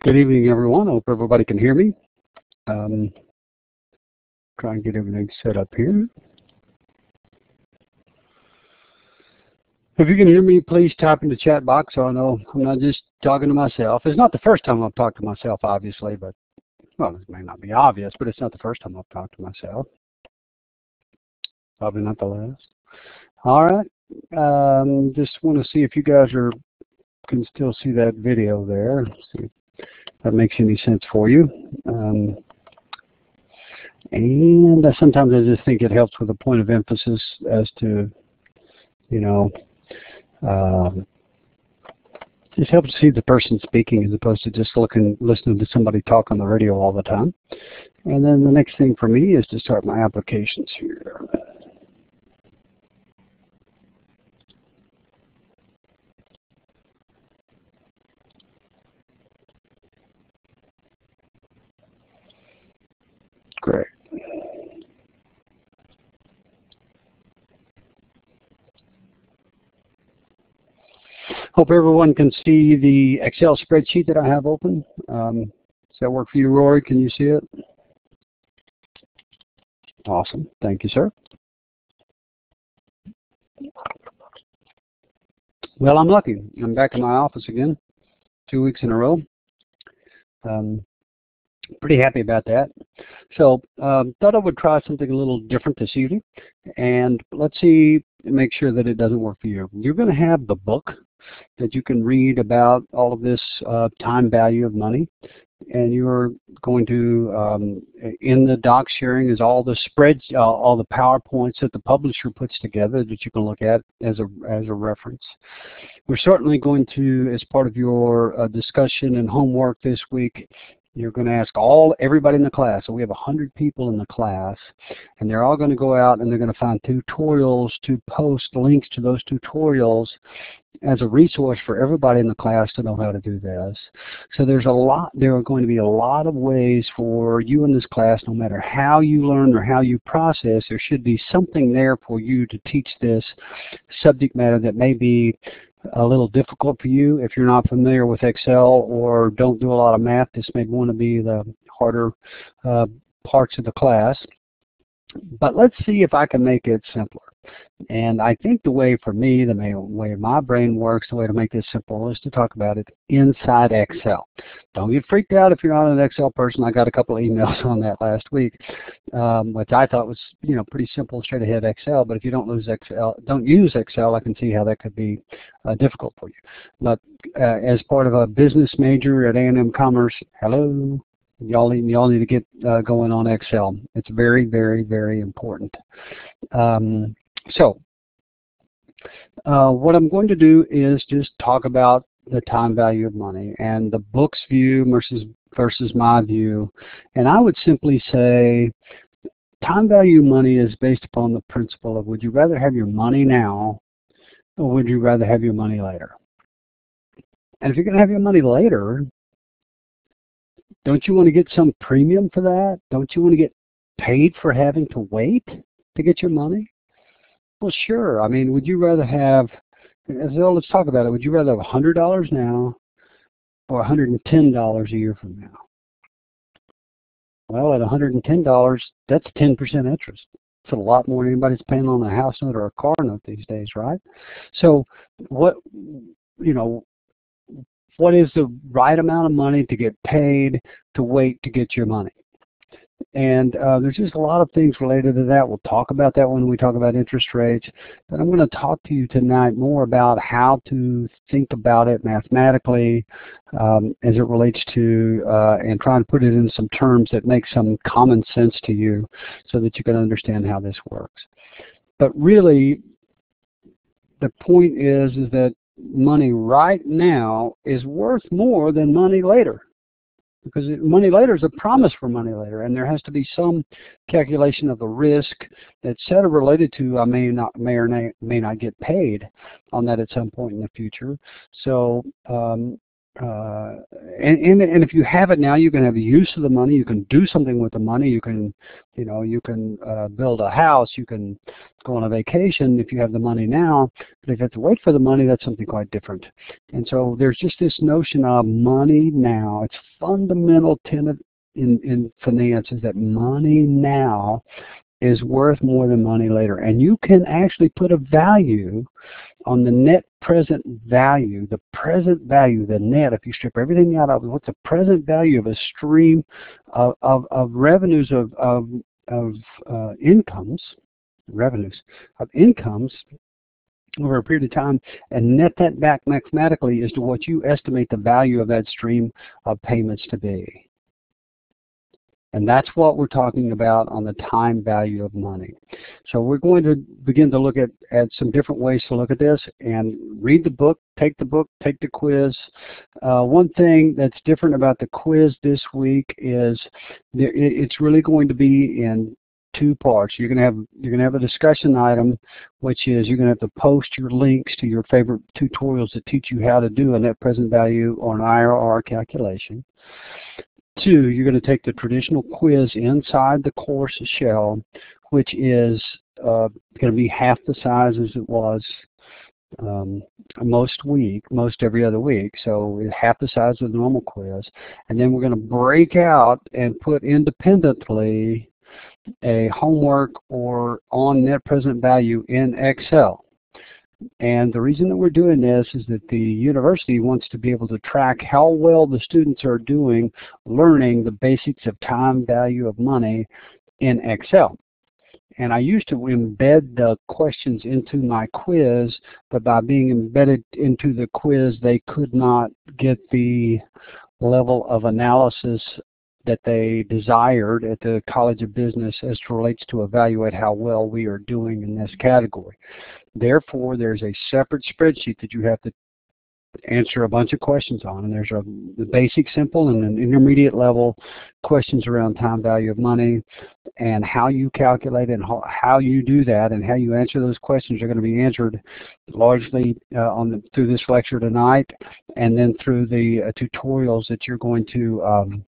Good evening, everyone. I hope everybody can hear me. Try and get everything set up here. If you can hear me, please type in the chat box so I know I'm not just talking to myself. It's not the first time I've talked to myself, obviously, but, well, it may not be obvious, but it's not the first time I've talked to myself. Probably not the last. All right. Just want to see if you guys can still see that video there. See if that makes any sense for you. And sometimes I just think it helps with a point of emphasis as to, you know, just helps to see the person speaking as opposed to just listening to somebody talk on the radio all the time. And then the next thing for me is to start my applications here. Great. Hope everyone can see the Excel spreadsheet that I have open. Does that work for you, Rory? Can you see it? Awesome. Thank you, sir. Well, I'm lucky. I'm back in my office again, 2 weeks in a row. Pretty happy about that. So thought I would try something a little different this evening, and let's see, make sure that it doesn't work for you. You're going to have the book that you can read about all of this time value of money, and you're going to, in the doc sharing is all the spreads, all the PowerPoints that the publisher puts together that you can look at as a reference. We're certainly going to, as part of your discussion and homework this week, you're going to ask everybody in the class. So we have 100 people in the class, and they're all going to go out and they're going to find tutorials to post links to those tutorials as a resource for everybody in the class to know how to do this. So there are going to be a lot of ways for you in this class, no matter how you learn or how you process, there should be something there for you to teach this subject matter that may be a little difficult for you. If you're not familiar with Excel or don't do a lot of math, this may want to be the harder parts of the class. But let's see if I can make it simpler. And I think the way for me, the way my brain works, the way to make this simple is to talk about it inside Excel. Don't get freaked out if you're not an Excel person. I got a couple of emails on that last week, which I thought was, you know, pretty simple, straight ahead Excel. But if you don't use Excel, I can see how that could be difficult for you. But as part of a business major at A&M Commerce, hello. Y'all need to get going on Excel. It's very, very, very important. So what I'm going to do is just talk about the time value of money and the book's view versus my view. And I would simply say time value of money is based upon the principle of, would you rather have your money now or would you rather have your money later? And if you're going to have your money later, don't you want to get some premium for that? Don't you want to get paid for having to wait to get your money? Well, sure. I mean, would you rather have, so let's talk about it. Would you rather have $100 now or $110 a year from now? Well, at $110, that's 10% interest. It's a lot more than anybody's paying on a house note or a car note these days, right? So what is the right amount of money to get paid to wait to get your money? And there's just a lot of things related to that. We'll talk about that when we talk about interest rates. But I'm going to talk to you tonight more about how to think about it mathematically as it relates to, and try and put it in some terms that make some common sense to you so that you can understand how this works. But really, the point is that money right now is worth more than money later, because money later is a promise for money later, and there has to be some calculation of the risk, etc., related to I may or may not get paid on that at some point in the future. So and if you have it now, you can have the use of the money. You can do something with the money. You can, you can build a house. You can go on a vacation if you have the money now. But if you have to wait for the money, that's something quite different. And so there's just this notion of money now. It's fundamental tenet in finance is that money now is worth more than money later. And you can actually put a value on the net present value, the present value, the net, if you strip everything out of what's the present value of a stream of revenues of incomes, revenues of incomes over a period of time, and net that back mathematically as to what you estimate the value of that stream of payments to be. And that's what we're talking about on the time value of money. So we're going to begin to look at some different ways to look at this and read the book, take the quiz. One thing that's different about the quiz this week is it's really going to be in two parts. You're going to have a discussion item, which is you're going to have to post your links to your favorite tutorials that teach you how to do a net present value or an IRR calculation. Two, you're going to take the traditional quiz inside the course shell, which is going to be half the size as it was most every other week. So half the size of the normal quiz. And then we're going to break out and put independently a homework or on net present value in Excel. And the reason that we're doing this is that the university wants to be able to track how well the students are doing learning the basics of time value of money in Excel. And I used to embed the questions into my quiz, but by being embedded into the quiz, they could not get the level of analysis that they desired at the College of Business as it relates to evaluate how well we are doing in this category. Therefore, there's a separate spreadsheet that you have to answer a bunch of questions on, and there's the basic, simple, and an intermediate level questions around time value of money, and how you calculate and how you do that and how you answer those questions are going to be answered largely through this lecture tonight, and then through the tutorials that you're going to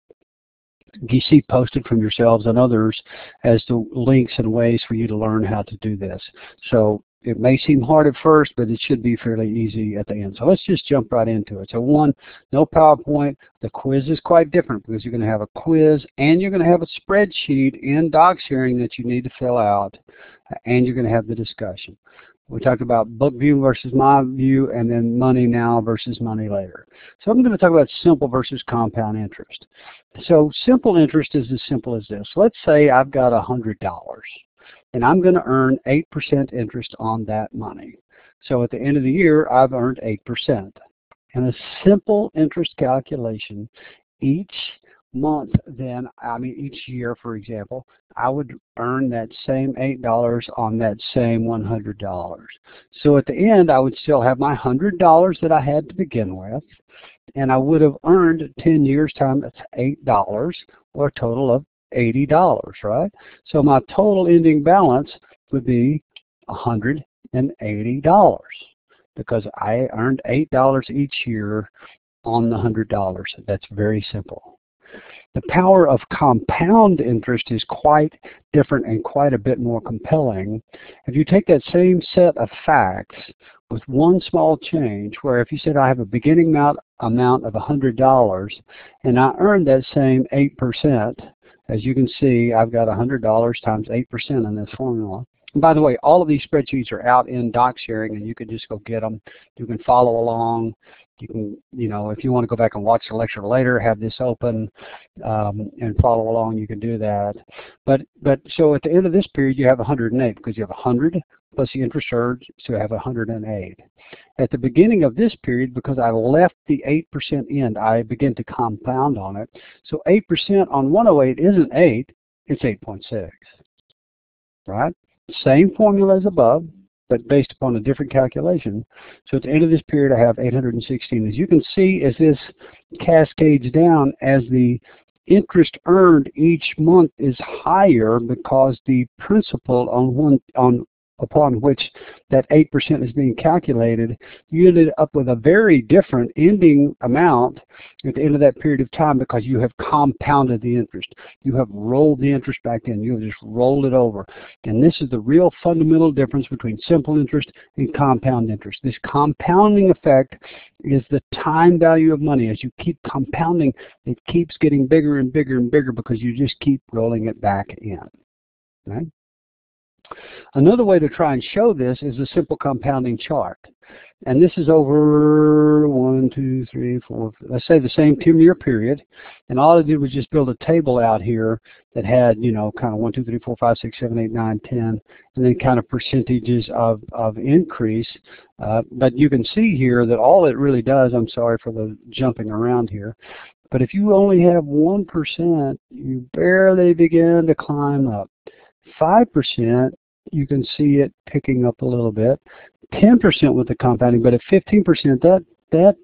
you see posted from yourselves and others as to links and ways for you to learn how to do this. So it may seem hard at first, but it should be fairly easy at the end. So let's just jump right into it. So one, no PowerPoint. The quiz is quite different because you're going to have a quiz and you're going to have a spreadsheet in doc sharing that you need to fill out, and you're going to have the discussion. We talked about book view versus my view, and then money now versus money later. So I'm going to talk about simple versus compound interest. So simple interest is as simple as this. Let's say I've got $100, and I'm going to earn 8% interest on that money. So at the end of the year, I've earned 8%. And a simple interest calculation, each month then, each year, for example, I would earn that same $8 on that same $100. So at the end, I would still have my $100 that I had to begin with, and I would have earned 10 years time, that's $8, or a total of $80, right? So my total ending balance would be $180 because I earned $8 each year on the $100. That's very simple. The power of compound interest is quite different and quite a bit more compelling. If you take that same set of facts with one small change, where if you said I have a beginning amount of $100 and I earned that same 8%, as you can see, I've got $100 times 8% in this formula. And by the way, all of these spreadsheets are out in doc sharing, and you can just go get them. You can follow along. You can, if you want to go back and watch the lecture later, have this open and follow along, you can do that. But so at the end of this period, you have 108 because you have 100 plus the interest earned, so you have 108. At the beginning of this period, because I left the 8% in, I begin to compound on it. So 8% on 108 isn't 8, it's 8.6, right? Same formula as above, but based upon a different calculation. So at the end of this period, I have 816. As you can see, as this cascades down, as the interest earned each month is higher because the principal on upon which that 8% is being calculated, you ended up with a very different ending amount at the end of that period of time because you have compounded the interest. You have rolled the interest back in. You have just rolled it over. And this is the real fundamental difference between simple interest and compound interest. This compounding effect is the time value of money. As you keep compounding, it keeps getting bigger and bigger and bigger because you just keep rolling it back in. Right? Another way to try and show this is a simple compounding chart. And this is over 1, 2, 3, 4, let's say the same 10-year period. And all I did was just build a table out here that had, you know, kind of 1, 2, 3, 4, 5, 6, 7, 8, 9, 10, and then kind of percentages of increase. But you can see here that all it really does, I'm sorry for the jumping around here, but if you only have 1%, you barely begin to climb up. 5%, you can see it picking up a little bit. 10% with the compounding, but at 15%, the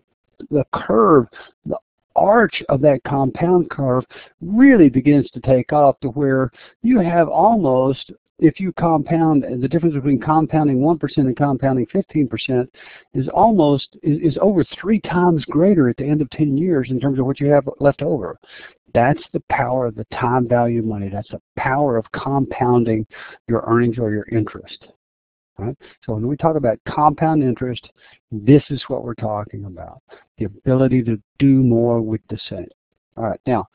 curve, the arch of that compound curve really begins to take off to where you have almost, if you compound, the difference between compounding 1% and compounding 15% is over 3 times greater at the end of 10 years in terms of what you have left over. That's the power of the time value of money. That's the power of compounding your earnings or your interest. Right? So when we talk about compound interest, this is what we're talking about, the ability to do more with the same. All right, now,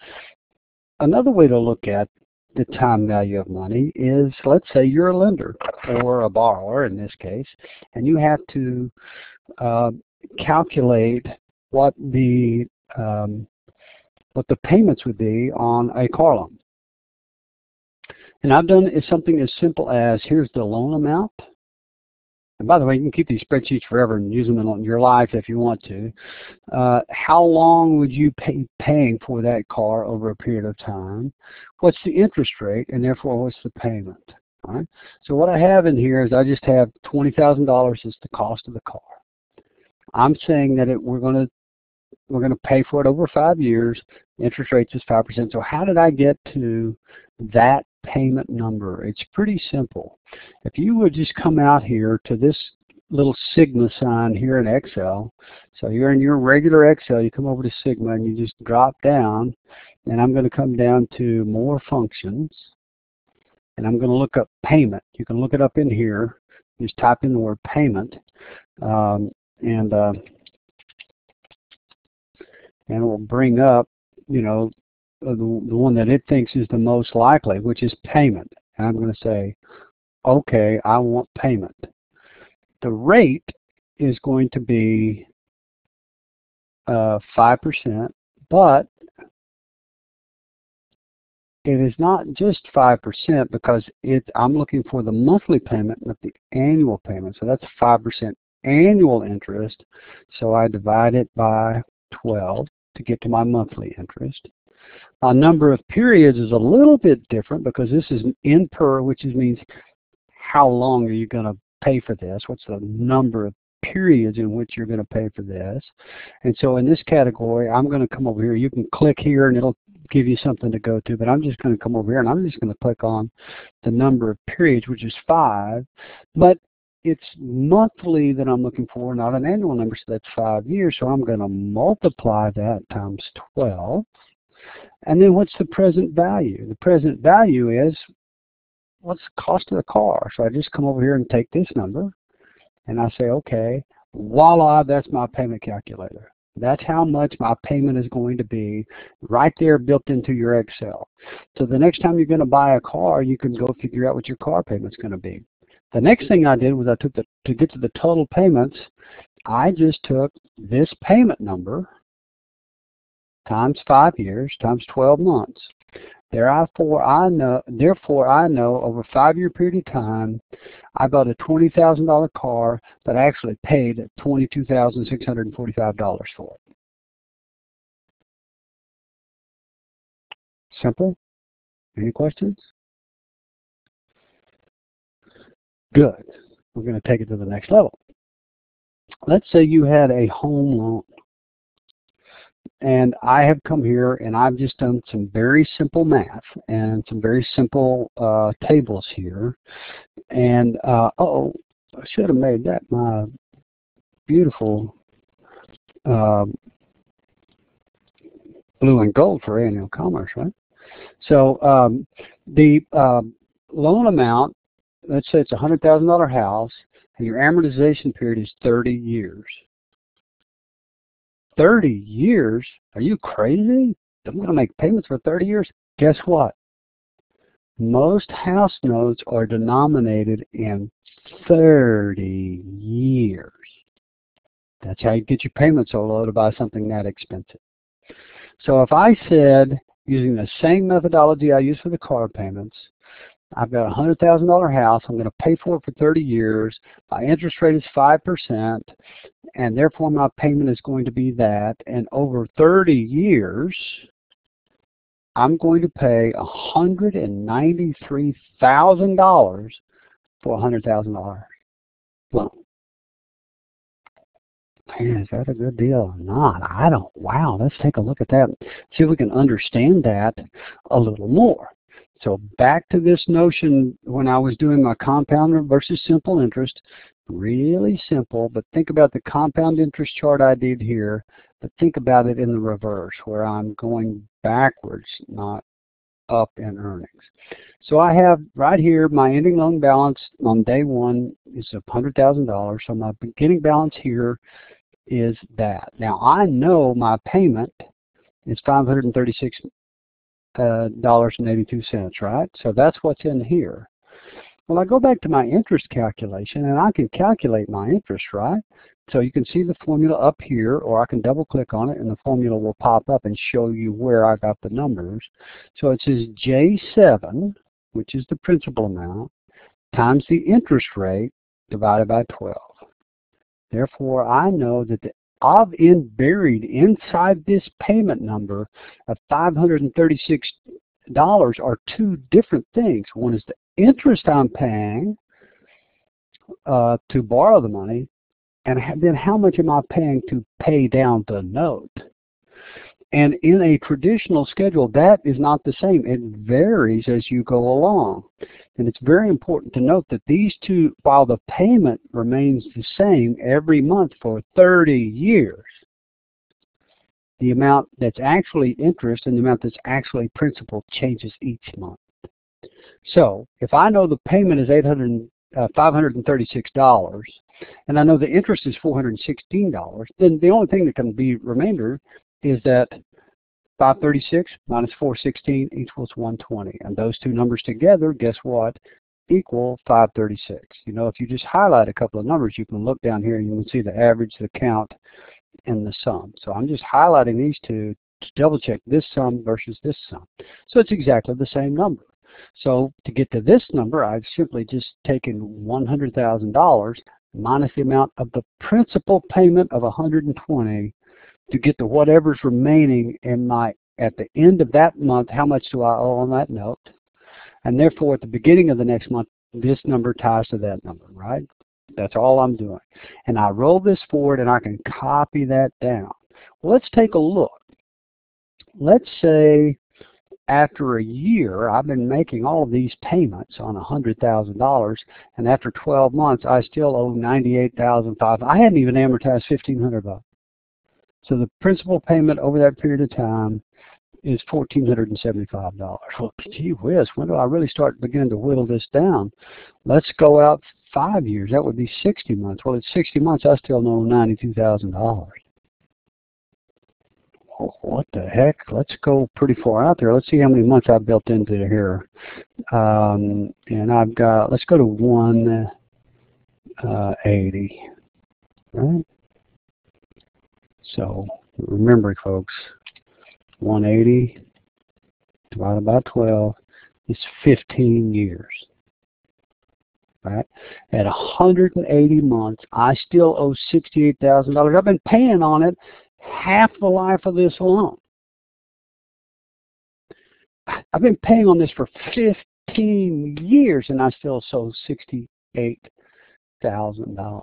another way to look at the time value of money is, let's say you're a lender or a borrower in this case, and you have to calculate what the payments would be on a car loan. And I've done something as simple as, here's the loan amount. And by the way, you can keep these spreadsheets forever and use them in your life if you want to. How long would you paying for that car over a period of time? What's the interest rate, and therefore what's the payment? All right. So what I have in here is I just have $20,000 as the cost of the car. I'm saying that we're going to pay for it over 5 years. Interest rates is 5%. So how did I get to that payment number? It's pretty simple. If you would just come out here to this little Sigma sign here in Excel, so you're in your regular Excel, you come over to Sigma and you just drop down, and I'm going to come down to more functions, and I'm going to look up payment. You can look it up in here. Just type in the word payment, and it will bring up, you know, the one that it thinks is the most likely, which is payment. And I'm going to say, okay, I want payment. The rate is going to be 5%, but it is not just 5% because I'm looking for the monthly payment, not the annual payment. So that's 5% annual interest. So I divide it by 12 to get to my monthly interest. A number of periods is a little bit different because this is an in per, which means how long are you going to pay for this? What's the number of periods in which you're going to pay for this? And so in this category, I'm going to come over here. You can click here and it'll give you something to go to, but I'm just going to come over here and I'm just going to click on the number of periods, which is 5. But it's monthly that I'm looking for, not an annual number, so that's 5 years. So I'm going to multiply that times 12. And then what's the present value? The present value is, what's the cost of the car? So I just come over here and take this number, and I say, okay, voila, that's my payment calculator. That's how much my payment is going to be right there built into your Excel. So the next time you're going to buy a car, you can go figure out what your car payment's going to be. The next thing I did was I took to get to the total payments, I just took this payment number times 5 years times 12 months. Therefore, I know over a 5-year period of time, I bought a $20,000 car, but I actually paid $22,645 for it. Simple? Any questions? Good. We're going to take it to the next level. Let's say you had a home loan. And I have come here and I've just done some very simple math and some very simple tables here. And oh, I should have made that my beautiful blue and gold for annual commerce, right? So the loan amount, let's say it's a $100,000 house, and your amortization period is 30 years. 30 years? Are you crazy? I'm going to make payments for 30 years? Guess what? Most house notes are denominated in 30 years. That's how you get your payments so low to buy something that expensive. So if I said, using the same methodology I use for the car payments, I've got a $100,000 house, I'm going to pay for it for 30 years, my interest rate is 5%, and therefore my payment is going to be that, and over 30 years, I'm going to pay $193,000 for a $100,000 loan. Man, is that a good deal or not? I don't. Wow, let's take a look at that. See if we can understand that a little more. So back to this notion when I was doing my compound versus simple interest, really simple, but think about the compound interest chart I did here, but think about it in the reverse where I'm going backwards, not up in earnings. So I have right here my ending loan balance on day one is $100,000, so my beginning balance here is that. Now I know my payment is $536.82, right? So that's what's in here. Well, I go back to my interest calculation and I can calculate my interest, right? So you can see the formula up here, or I can double click on it and the formula will pop up and show you where I got the numbers. So it says J7, which is the principal amount, times the interest rate divided by 12. Therefore, I know that buried inside this payment number of $536 are two different things. One is the interest I'm paying to borrow the money, and then how much am I paying to pay down the note? And in a traditional schedule, that is not the same. It varies as you go along. And it's very important to note that these two, while the payment remains the same every month for 30 years, the amount that's actually interest and the amount that's actually principal changes each month. So if I know the payment is $536, and I know the interest is $416, then the only thing that can be remainder is that 536 minus 416 equals 120. And those two numbers together, guess what, equal 536. You know, if you just highlight a couple of numbers, you can look down here and you can see the average, the count, and the sum. So I'm just highlighting these two to double check this sum versus this sum. So it's exactly the same number. So to get to this number, I've simply just taken $100,000 minus the amount of the principal payment of 120 to get to whatever's remaining in my, at the end of that month, how much do I owe on that note? And therefore, at the beginning of the next month, this number ties to that number, right? That's all I'm doing. And I roll this forward and I can copy that down. Well, let's take a look. Let's say after a year, I've been making all of these payments on $100,000, and after 12 months, I still owe $98,500. I hadn't even amortized $1,500. So the principal payment over that period of time is $1,475. Well, gee whiz, when do I really start beginning to whittle this down? Let's go out 5 years. That would be 60 months. Well, at 60 months, I still owe $92,000. Oh, what the heck? Let's go pretty far out there. Let's see how many months I've built into here. And I've got, let's go to 180, right? So remember, folks, 180 divided by 12 is 15 years. Right? At 180 months, I still owe $68,000. I've been paying on it half the life of this loan. I've been paying on this for 15 years, and I still owe $68,000.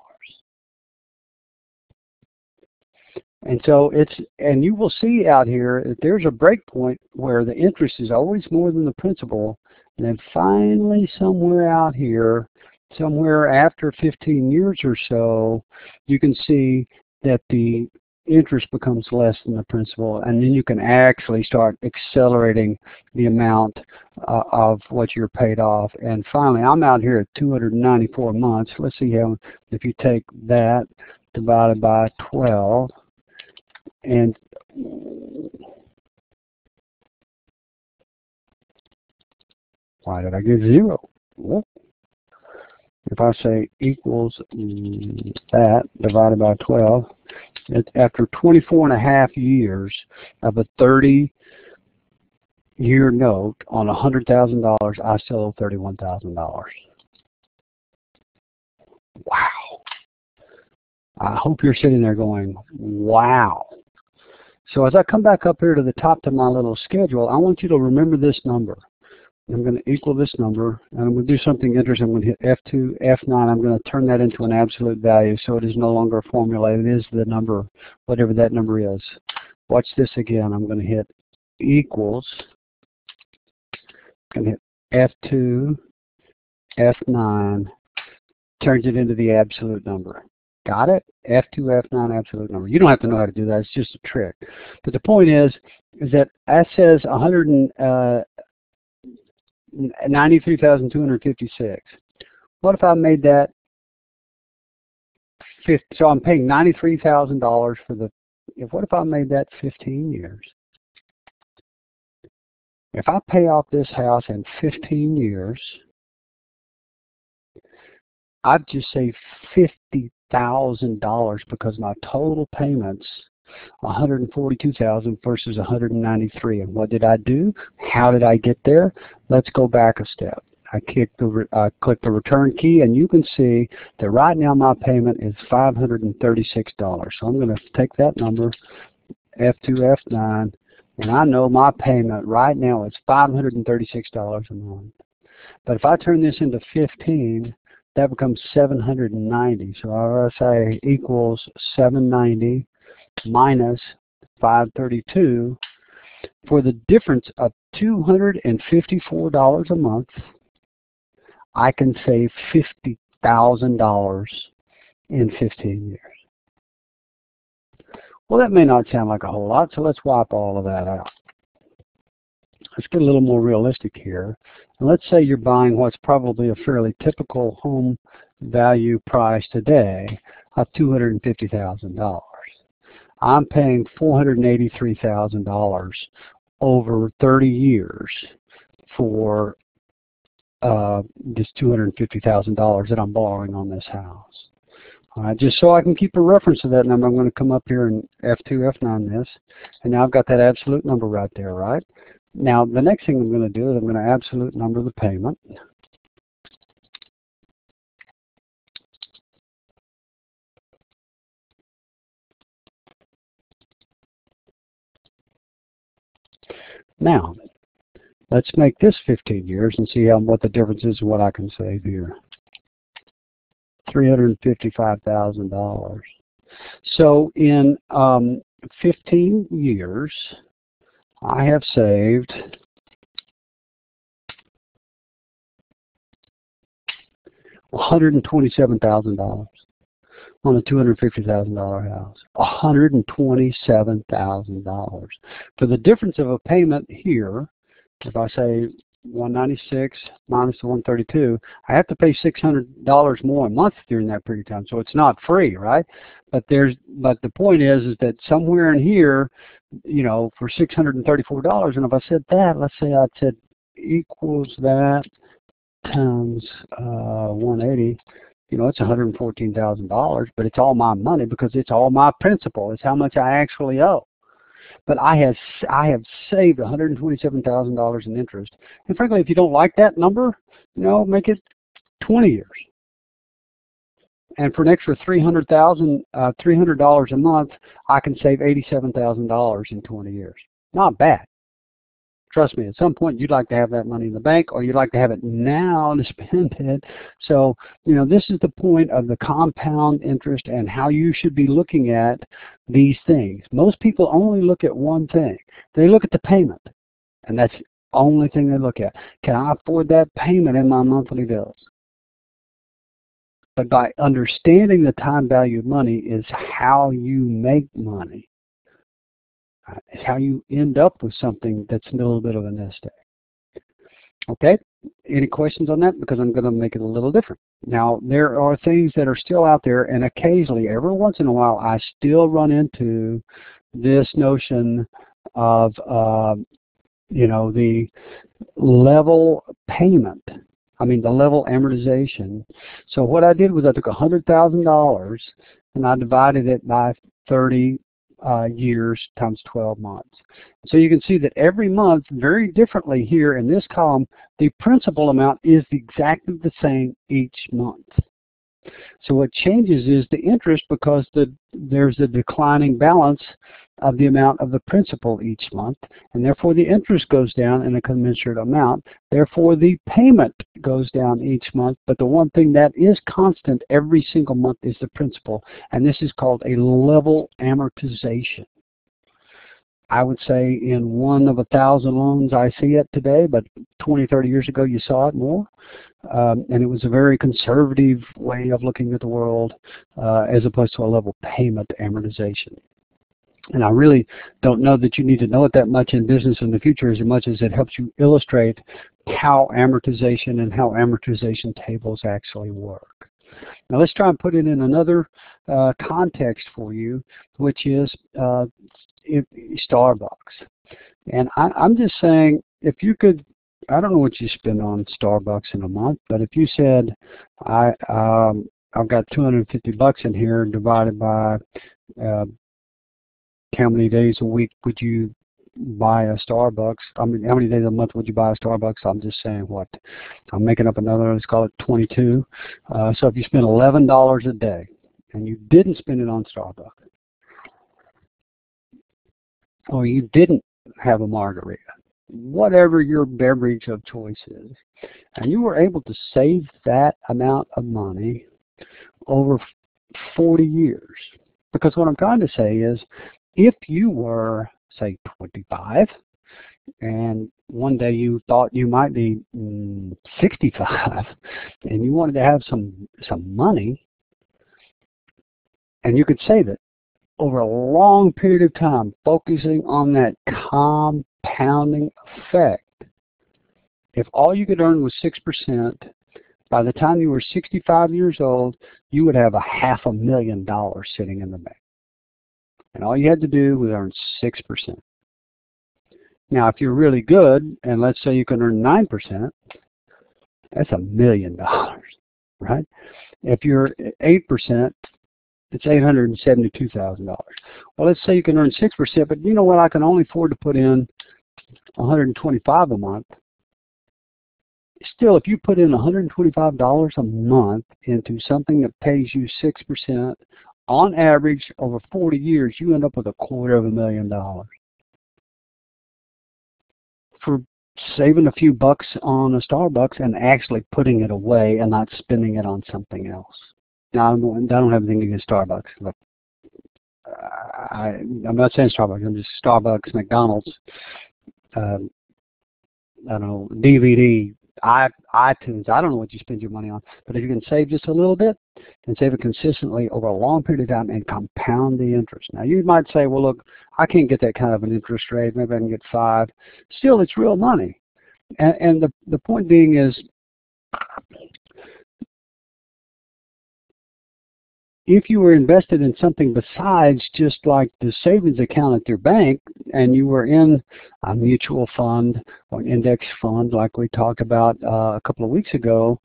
And so and you will see out here that there's a break point where the interest is always more than the principal. And then finally somewhere out here, somewhere after 15 years or so, you can see that the interest becomes less than the principal, and then you can actually start accelerating the amount of what you're paid off. And finally, I'm out here at 294 months. Let's see how, if you take that divided by 12, and why did I get 0? Well, if I say equals that divided by 12, after 24.5 years of a 30-year note on $100,000, I still owe $31,000. Wow. I hope you're sitting there going, wow. So as I come back up here to the top of my little schedule, I want you to remember this number. I'm going to equal this number, and I'm going to do something interesting. I'm going to hit F2, F9. I'm going to turn that into an absolute value, so it is no longer a formula. It is the number, whatever that number is. Watch this again. I'm going to hit equals. I'm going to hit F2, F9. Turns it into the absolute number. Got it? F2, F9, absolute number. You don't have to know how to do that. It's just a trick. But the point is that says 93,256. What if I made that 50? So I'm paying $93,000 for the. What if I made that 15 years? If I pay off this house in 15 years, I've just saved $50,000 because my total payments $142,000 versus $193,000. And what did I do? How did I get there? Let's go back a step. I click the return key, and you can see that right now my payment is $536. So I'm going to take that number, F2, F9, and I know my payment right now is $536 a month. But if I turn this into 15, that becomes $790. So I say equals $790 minus $532. For the difference of $254 a month, I can save $50,000 in 15 years. Well, that may not sound like a whole lot, so let's wipe all of that out. Let's get a little more realistic here. And let's say you're buying what's probably a fairly typical home value price today of $250,000. I'm paying $483,000 over 30 years for this $250,000 that I'm borrowing on this house. All right, just so I can keep a reference to that number, I'm going to come up here and F2, F9 this, and now I've got that absolute number right there, right? Now, the next thing I'm going to do is I'm going to absolute number the payment. Now, let's make this 15 years and see what the difference is and what I can save here. $355,000. So in 15 years, I have saved $127,000 on a $250,000 house. $127,000. For the difference of a payment here, if I say 196 minus the 132, I have to pay $600 more a month during that period of time. So it's not free, right? But the point is that somewhere in here, you know, for $634, and if I said that, let's say I said equals that times 180, you know, it's $114,000, but it's all my money because it's all my principal. It's how much I actually owe. But I have saved $127,000 in interest. And frankly, if you don't like that number, you know, make it 20 years. And for an extra $300 a month, I can save $87,000 in 20 years. Not bad. Trust me, at some point you'd like to have that money in the bank, or you'd like to have it now to spend it. So, this is the point of the compound interest and how you should be looking at these things. Most people only look at one thing. They look at the payment, and that's the only thing they look at. Can I afford that payment in my monthly bills? But by understanding the time value of money is how you make money. It's how you end up with something that's a little bit of a nest egg. Okay? Any questions on that? Because I'm going to make it a little different. Now, there are things that are still out there, and occasionally, every once in a while, I still run into this notion of, the level payment. The level amortization. So what I did was I took $100,000 and I divided it by 30 years times 12 months. So you can see that every month, very differently here in this column, the principal amount is exactly the same each month. So what changes is the interest, because there's a declining balance of the amount of the principal each month, and therefore the interest goes down in a commensurate amount. Therefore the payment goes down each month, but the one thing that is constant every single month is the principal, and this is called a level amortization. I would say in 1 of 1,000 loans I see it today, but 20, 30 years ago you saw it more. And it was a very conservative way of looking at the world as opposed to a level payment amortization. And I really don't know that you need to know it that much in business in the future as much as it helps you illustrate how amortization and how amortization tables actually work. Now let's try and put it in another context for you, which is Starbucks. And I'm just saying, if you could, I don't know what you spend on Starbucks in a month, but if you said, I've got $250 in here divided by how many days a week would you buy a Starbucks? How many days a month would you buy a Starbucks? I'm just saying what. I'm making up another, let's call it 22. So if you spend $11 a day and you didn't spend it on Starbucks, or you didn't have a margarita, whatever your beverage of choice is, and you were able to save that amount of money over 40 years. Because what I'm trying to say is, if you were, say, 25, and one day you thought you might be 65, and you wanted to have some money, and you could save it over a long period of time, focusing on that compounding effect. If all you could earn was 6%, by the time you were 65 years old, you would have $500,000 sitting in the bank. And all you had to do was earn 6%. Now, if you're really good, and let's say you can earn 9%, that's $1 million, right? If you're 8%, it's $872,000. Well, let's say you can earn 6%, but you know what? I can only afford to put in $125 a month. Still, if you put in $125 a month into something that pays you 6%, on average, over 40 years, you end up with $250,000 for saving a few bucks on a Starbucks and actually putting it away and not spending it on something else. Now, I don't have anything against Starbucks. But I'm not saying Starbucks. I'm just Starbucks, McDonald's, I don't know, DVD, iTunes. I don't know what you spend your money on. But if you can save just a little bit and save it consistently over a long period of time and compound the interest. Now, you might say, well, look, I can't get that kind of an interest rate. Maybe I can get 5. Still, it's real money. And the point being is, if you were invested in something besides just like the savings account at your bank, and you were in a mutual fund or an index fund like we talked about a couple of weeks ago,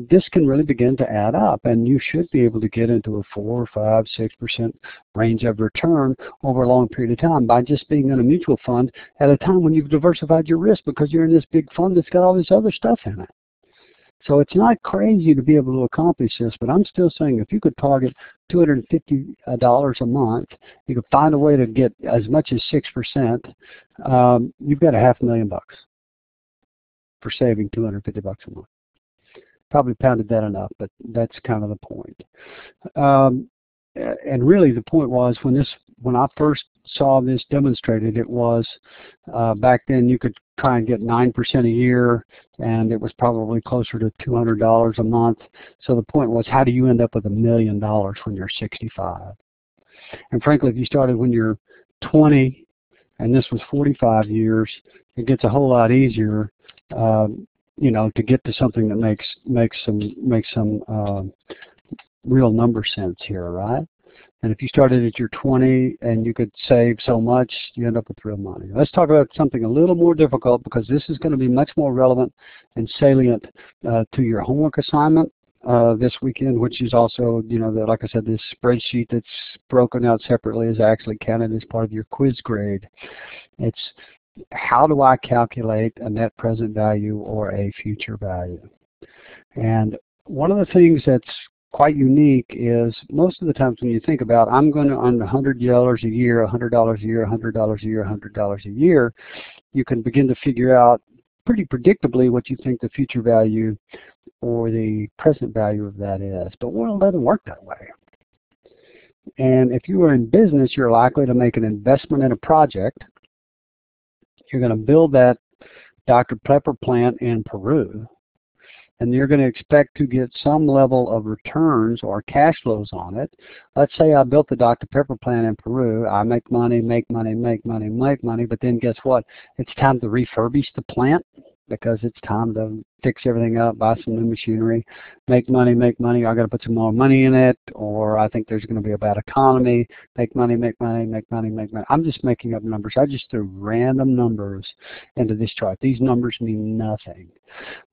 this can really begin to add up, and you should be able to get into a 4, 5, 6% range of return over a long period of time by just being in a mutual fund at a time when you've diversified your risk, because you're in this big fund that's got all this other stuff in it. So it's not crazy to be able to accomplish this, but I'm still saying if you could target $250 a month, you could find a way to get as much as 6%, you've got $500,000 for saving $250 a month. Probably pounded that enough, but that's kind of the point. And really the point was when I first saw this demonstrated, it was back then you could try and get 9% a year, and it was probably closer to $200 a month. So the point was, how do you end up with $1 million when you're 65? And frankly, if you started when you're 20 and this was 45 years, it gets a whole lot easier, you know, to get to something that makes some real number sense here, right? And if you started at your 20 and you could save so much, you end up with real money. Let's talk about something a little more difficult, because this is going to be much more relevant and salient to your homework assignment this weekend, which is also, you know, like I said, this spreadsheet that's broken out separately is actually counted as part of your quiz grade. It's how do I calculate a net present value or a future value? And one of the things that's quite unique is most of the times when you think about, I'm going to earn $100 a year, $100 a year, $100 a year, $100 a year, you can begin to figure out pretty predictably what you think the future value or the present value of that is. But well, it doesn't work that way. And if you are in business, you're likely to make an investment in a project. You're going to build that Dr. Pepper plant in Peru, and you're going to expect to get some level of returns or cash flows on it. Let's say I built the Dr. Pepper plant in Peru. I make money, make money, make money, make money, but then guess what? It's time to refurbish the plant because it's time to fix everything up, buy some new machinery, make money, make money. I got to put some more money in it, or I think there's going to be a bad economy. Make money, make money, make money, make money. I'm just making up numbers. I just threw random numbers into this chart. These numbers mean nothing.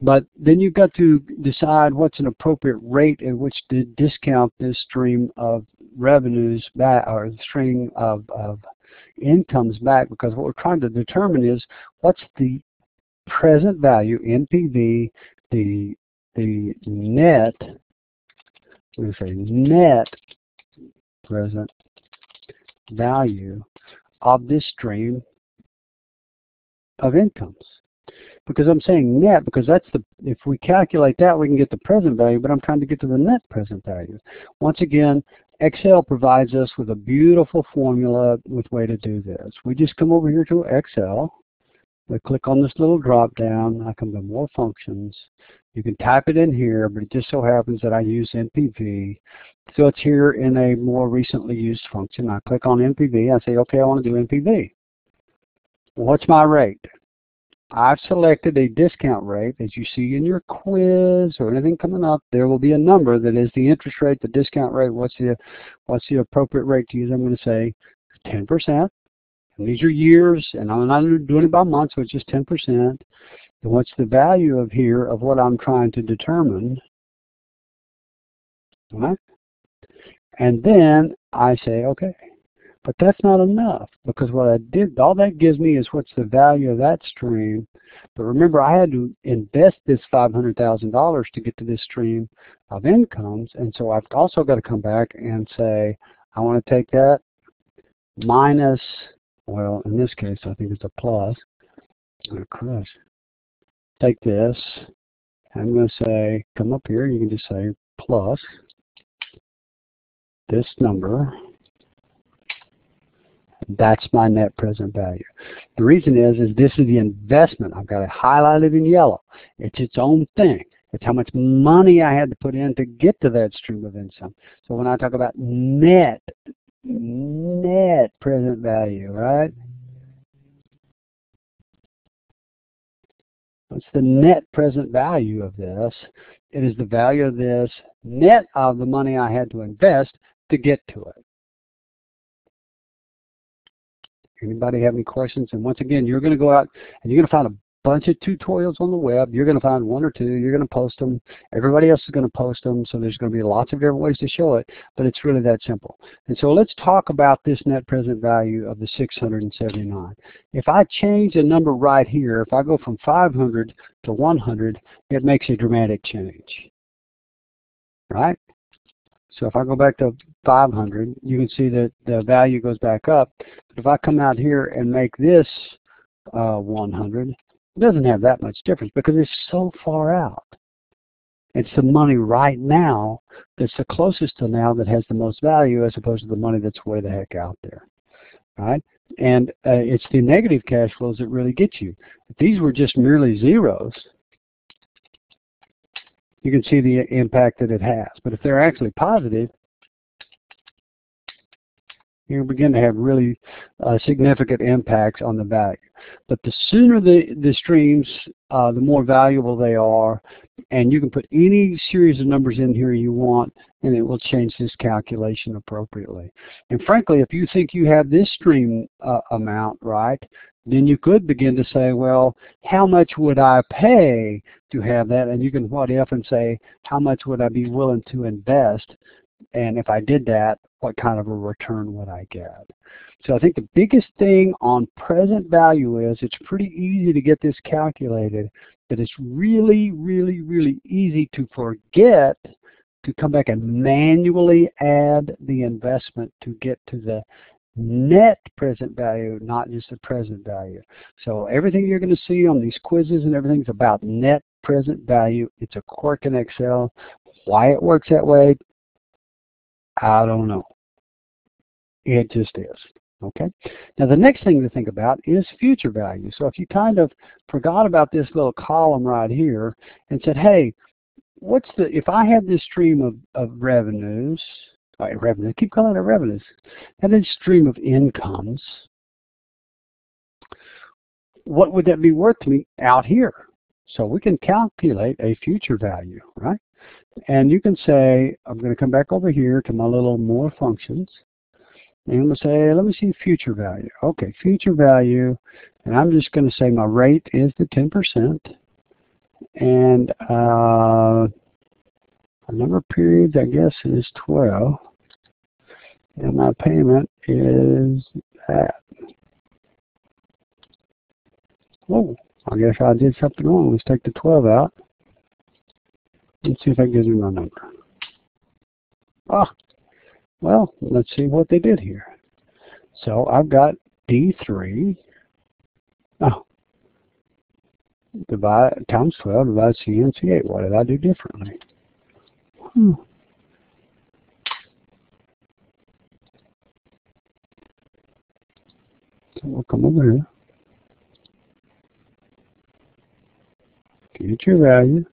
But then you've got to decide what's an appropriate rate at which to discount this stream of revenues back, or the stream of incomes back, because what we're trying to determine is what's the present value, NPV, the net, we say net present value of this stream of incomes. Because I'm saying net because that's if we calculate that, we can get the present value, but I'm trying to get to the net present value. Once again, Excel provides us with a beautiful formula with way to do this. We just come over here to Excel. We click on this little drop down. I come to more functions. You can type it in here, but it just so happens that I use NPV. So it's here in a more recently used function. I click on NPV. I say, okay, I want to do NPV. Well, what's my rate? I've selected a discount rate. As you see in your quiz or anything coming up, there will be a number that is the interest rate, the discount rate. What's the appropriate rate to use? I'm going to say 10%. And these are years, and I'm not doing it by month, so it's just 10%. And what's the value of here of what I'm trying to determine? All right? And then I say, okay. But that's not enough, because what I did, all that gives me is what's the value of that stream. But remember, I had to invest this $500,000 to get to this stream of incomes, and so I've also got to come back and say, I want to take that minus, well, in this case, I think it's a plus. I'm going to crush. Take this. I'm going to say, come up here. You can just say plus this number. That's my net present value. The reason is this is the investment. I've got it highlighted in yellow. It's its own thing. It's how much money I had to put in to get to that stream of income. So when I talk about net present value, right? What's the net present value of this? It is the value of this net of the money I had to invest to get to it. Anybody have any questions? And once again, you're going to go out and you're going to find a bunch of tutorials on the web. You're going to find one or two. You're going to post them. Everybody else is going to post them. So there's going to be lots of different ways to show it, but it's really that simple. And so let's talk about this net present value of the 679. If I change the number right here, if I go from 500 to 100, it makes a dramatic change, right? So if I go back to 500, you can see that the value goes back up. But if I come out here and make this 100, it doesn't have that much difference because it's so far out. It's the money right now that's the closest to now that has the most value as opposed to the money that's way the heck out there, right? And it's the negative cash flows that really get you. If these were just merely zeros, you can see the impact that it has. But if they're actually positive, you begin to have really significant impacts on the value. But the sooner the streams, the more valuable they are, and you can put any series of numbers in here you want, and it will change this calculation appropriately. And frankly, if you think you have this stream amount, right, then you could begin to say, well, how much would I pay to have that? And you can what if and say, how much would I be willing to invest? And if I did that, what kind of a return would I get? So I think the biggest thing on present value is it's pretty easy to get this calculated, but it's really, really, really easy to forget to come back and manually add the investment to get to the net present value, not just the present value. So everything you're going to see on these quizzes and everything's about net present value. It's a quirk in Excel. Why it works that way, I don't know. It just is. Okay. Now the next thing to think about is future value. So if you kind of forgot about this little column right here and said, hey, what's the, if I had this stream of revenues, I keep calling it revenues, and then stream of incomes, what would that be worth to me out here? So we can calculate a future value, right? And you can say, I'm going to come back over here to my little more functions, and I'm going to say, let me see future value. Okay, future value, and I'm just going to say my rate is the 10%, and the number of periods, I guess, is 12, and my payment is that. Oh, I guess I did something wrong. Let's take the 12 out. Let's see if that gives me my number. Ah, well, let's see what they did here. So I've got D3. Oh, divide times 12 divided C and C8. What did I do differently? So we'll come over here. Future value.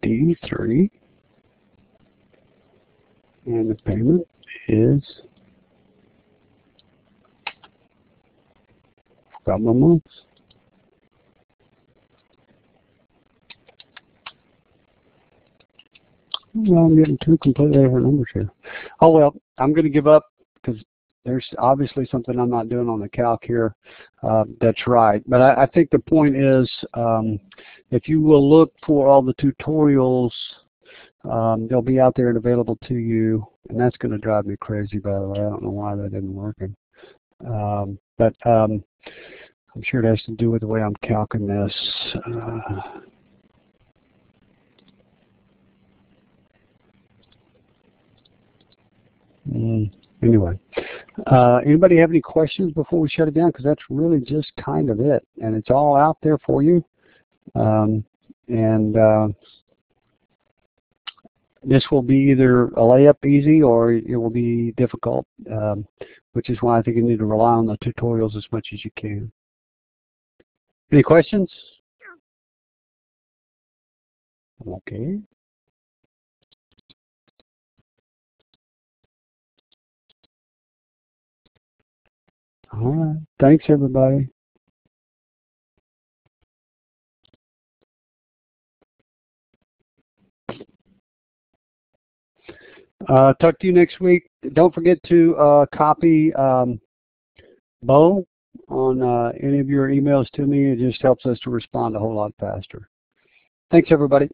D3, and the payment is, forgot my months. Well, I'm getting two completely different numbers here. Oh well, I'm going to give up because there's obviously something I'm not doing on the calc here that's right. But I think the point is, if you will look for all the tutorials, they'll be out there and available to you. And that's going to drive me crazy, by the way. I don't know why that isn't working. But I'm sure it has to do with the way I'm calculating this. Anyway, anybody have any questions before we shut it down? Because that's really just kind of it, and it's all out there for you. This will be either a layup easy or it will be difficult, which is why I think you need to rely on the tutorials as much as you can. Any questions? Okay. All right. Thanks, everybody. Talk to you next week. Don't forget to copy Bo on any of your emails to me. It just helps us to respond a whole lot faster. Thanks, everybody.